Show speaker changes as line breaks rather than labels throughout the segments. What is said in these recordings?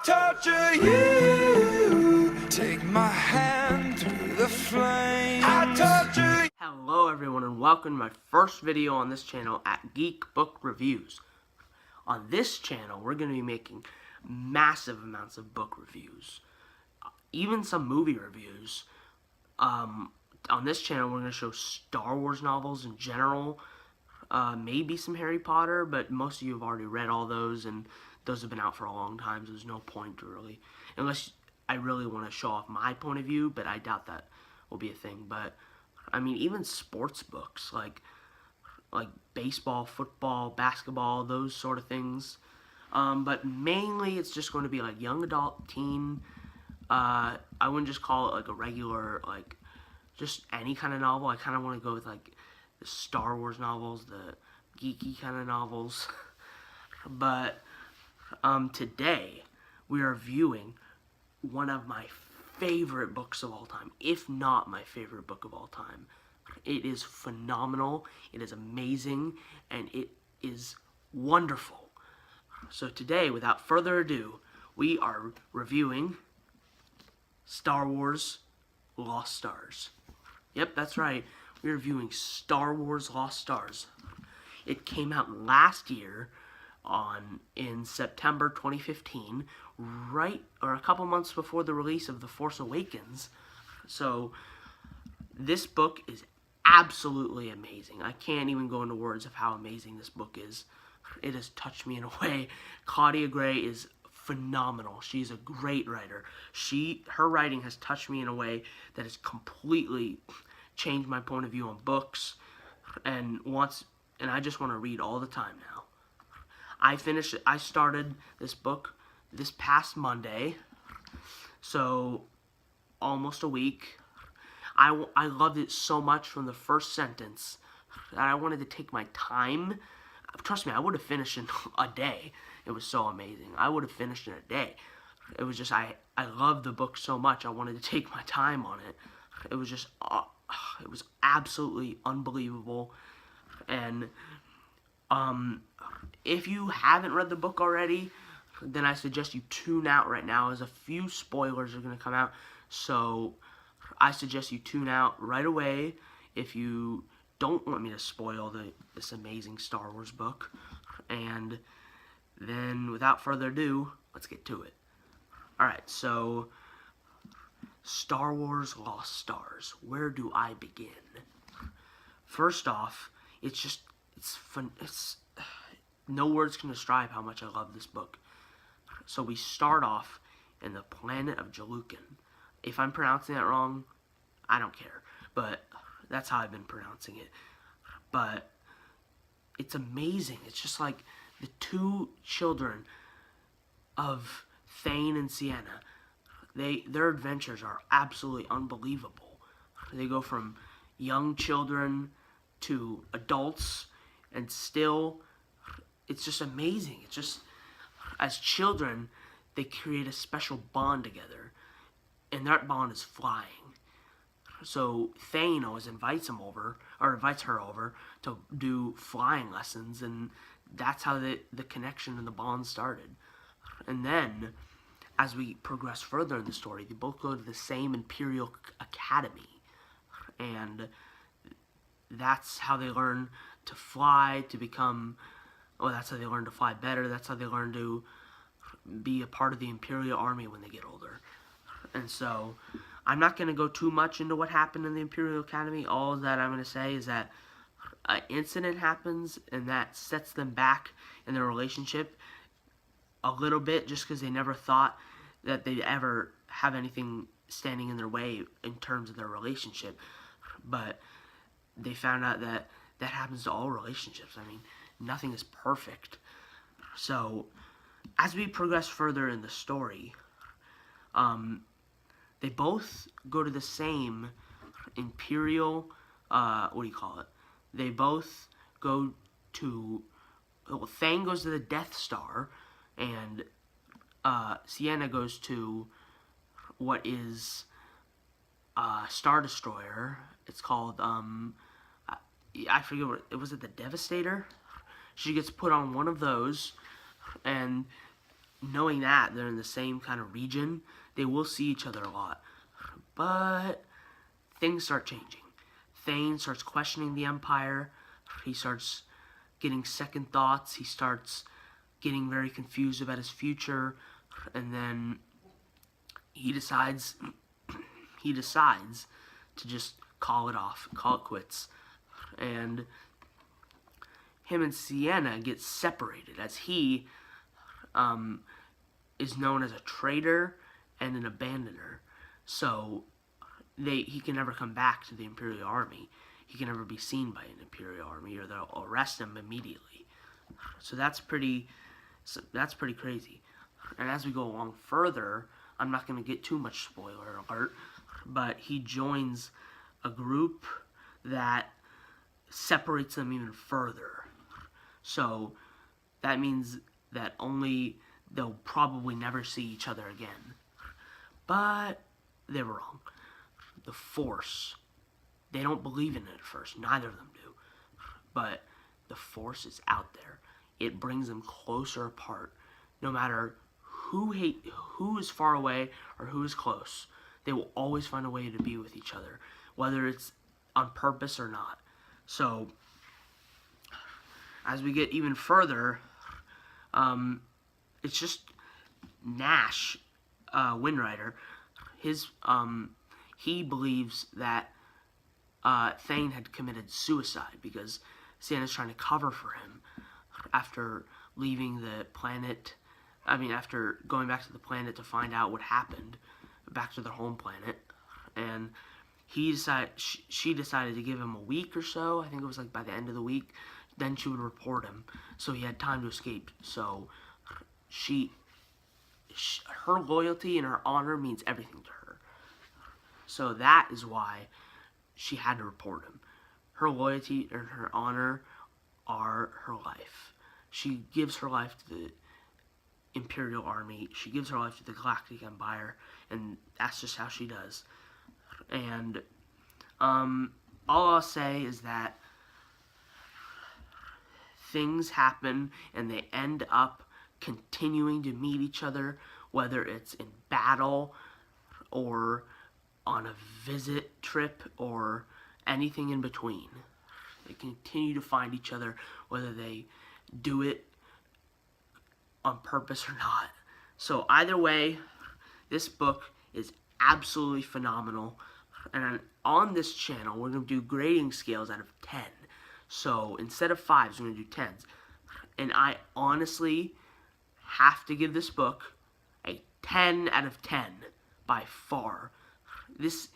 torture you. Take my hand through the flame. I torture you.
Hello everyone and welcome to my first video on this channel at Geek Book Reviews. On this channel we're going to be making massive amounts of book reviews, even some movie reviews. On this channel we're going to show Star Wars novels in general, maybe some Harry Potter, but most of you have already read all those and those have been out for a long time, so there's no point really, unless I really want to show off my point of view, but I doubt that will be a thing. But I mean, even sports books like baseball, football, basketball, those sort of things. But mainly it's just going to be like young adult, teen. I wouldn't just call it like a regular, like just any kind of novel. I kind of want to go with like the Star Wars novels, the geeky kind of novels. But today we are viewing one of my favorite books of all time, if not my favorite book of all time. It is phenomenal, it is amazing, and it is wonderful. So today, without further ado, we are reviewing Star Wars Lost Stars. Yep, that's right, we're reviewing Star Wars Lost Stars. It came out last year in September 2015, a couple months before the release of The Force Awakens. So this book is absolutely amazing. I can't even go into words of how amazing this book is. It has touched me in a way. Claudia Gray is phenomenal. She's a great writer. Her writing has touched me in a way that has completely changed my point of view on books, and I just want to read all the time now. I started this book this past Monday, so almost a week. I loved it so much from the first sentence that I wanted to take my time. Trust me, I would have finished in a day. It was so amazing. I would have finished in a day. It was just, I loved the book so much, I wanted to take my time on it. It was just, it was absolutely unbelievable. And if you haven't read the book already, then I suggest you tune out right now, as a few spoilers are going to come out. So I suggest you tune out right away if you don't want me to spoil this amazing Star Wars book. And then without further ado, let's get to it. Alright, so Star Wars Lost Stars. Where do I begin? First off, it's fun. No words can describe how much I love this book. So we start off in the planet of Jalukan. If I'm pronouncing that wrong, I don't care, but that's how I've been pronouncing it. But it's amazing. It's just like the two children of Thane and Sienna. Their adventures are absolutely unbelievable. They go from young children to adults, and still, it's just amazing. It's just, as children, they create a special bond together, and that bond is flying. So Thane always invites her over to do flying lessons, and that's how the connection and the bond started. And then, as we progress further in the story, they both go to the same Imperial Academy, and that's how they learn to fly, to become, that's how they learn to fly better, that's how they learn to be a part of the Imperial Army when they get older. And so, I'm not going to go too much into what happened in the Imperial Academy. All that I'm going to say is that an incident happens, and that sets them back in their relationship a little bit, just because they never thought that they'd ever have anything standing in their way in terms of their relationship. But they found out that that happens to all relationships. I mean, nothing is perfect. So, as we progress further in the story, they both go to the same Imperial, They both go to, Thane goes to the Death Star, and Sienna goes to what is Star Destroyer. It's called, I forget what, was it the Devastator? She gets put on one of those, and knowing that they're in the same kind of region, they will see each other a lot. But things start changing. Thane starts questioning the Empire. He starts getting second thoughts. He starts getting very confused about his future. And then he decides to just call it off, call it quits. And him and Ciena get separated, as he is known as a traitor and an abandoner. So he can never come back to the Imperial Army. He can never be seen by an Imperial Army, or they'll arrest him immediately. So that's pretty crazy. And as we go along further, I'm not going to get too much spoiler alert, but he joins a group that separates them even further. So that means that they'll probably never see each other again. But they were wrong. The Force, they don't believe in it at first. Neither of them do. But the Force is out there. It brings them closer apart. No matter who is far away or who is close, they will always find a way to be with each other, whether it's on purpose or not. So as we get even further, it's just Nash, Windrider. He believes that Thane had committed suicide because Ciena's trying to cover for him after leaving the planet. After going back to the planet to find out what happened, back to their home planet. And she decided to give him a week or so. I think it was like by the end of the week. Then she would report him, so he had time to escape. So her loyalty and her honor means everything to her. So that is why she had to report him. Her loyalty and her honor are her life. She gives her life to the Imperial Army. She gives her life to the Galactic Empire, and that's just how she does. And all I'll say is that things happen, and they end up continuing to meet each other, whether it's in battle or on a visit trip or anything in between. They continue to find each other, whether they do it on purpose or not. So either way, this book is absolutely phenomenal. And on this channel, we're going to do grading scales out of 10. So instead of 5s, we're going to do 10s. And I honestly have to give this book a 10 out of 10 by far. This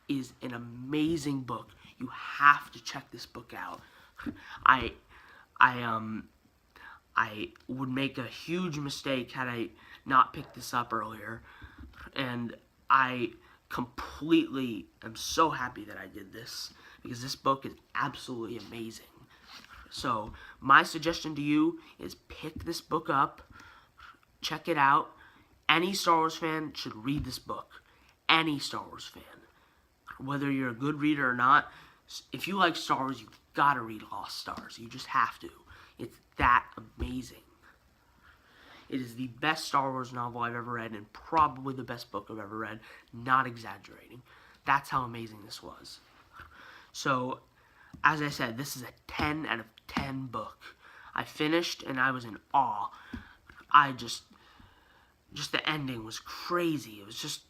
is an amazing book. You have to check this book out. I would make a huge mistake had I not picked this up earlier. And I completely am so happy that I did this, because this book is absolutely amazing. So my suggestion to you is pick this book up, check it out. Any Star Wars fan should read this book. Any Star Wars fan. Whether you're a good reader or not, if you like Star Wars, you've got to read Lost Stars. You just have to. It's that amazing. It is the best Star Wars novel I've ever read, and probably the best book I've ever read. Not exaggerating. That's how amazing this was. So, as I said, this is a 10 out of 10 book. I finished, and I was in awe. Just the ending was crazy. It was just,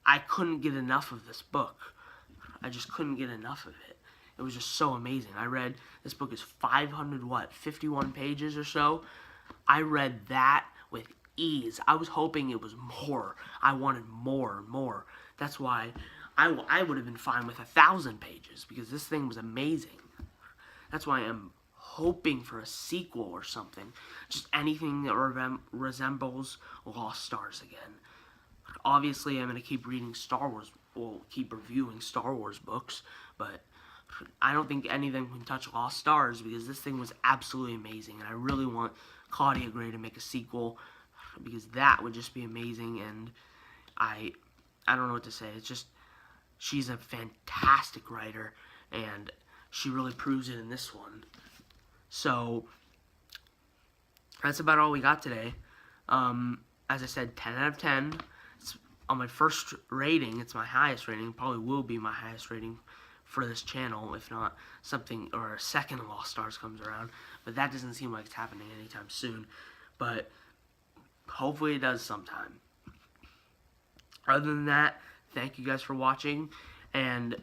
I couldn't get enough of this book. I just couldn't get enough of it. It was just so amazing. I read, this book is 51 pages or so. I read that with ease. I was hoping it was more. I wanted more and more. That's why I would have been fine with 1,000 pages, because this thing was amazing. That's why I'm hoping for a sequel or something. Just anything that resembles Lost Stars again. Obviously, I'm going to keep reading Star Wars, keep reviewing Star Wars books, but I don't think any of them can touch Lost Stars, because this thing was absolutely amazing, and I really want Claudia Gray to make a sequel, because that would just be amazing. And I don't know what to say. It's just, she's a fantastic writer, and she really proves it in this one. So that's about all we got today. As I said, 10 out of 10. It's on my first rating. It's my highest rating. Probably will be my highest rating for this channel, if not something, or a second Lost Stars comes around. But that doesn't seem like it's happening anytime soon. But hopefully it does sometime. Other than that, thank you guys for watching. And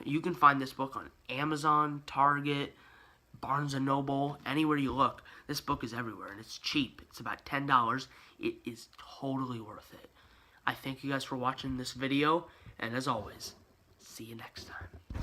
you can find this book on Amazon, Target, Barnes & Noble, anywhere you look. This book is everywhere, and it's cheap. It's about $10. It is totally worth it. I thank you guys for watching this video, and as always, see you next time.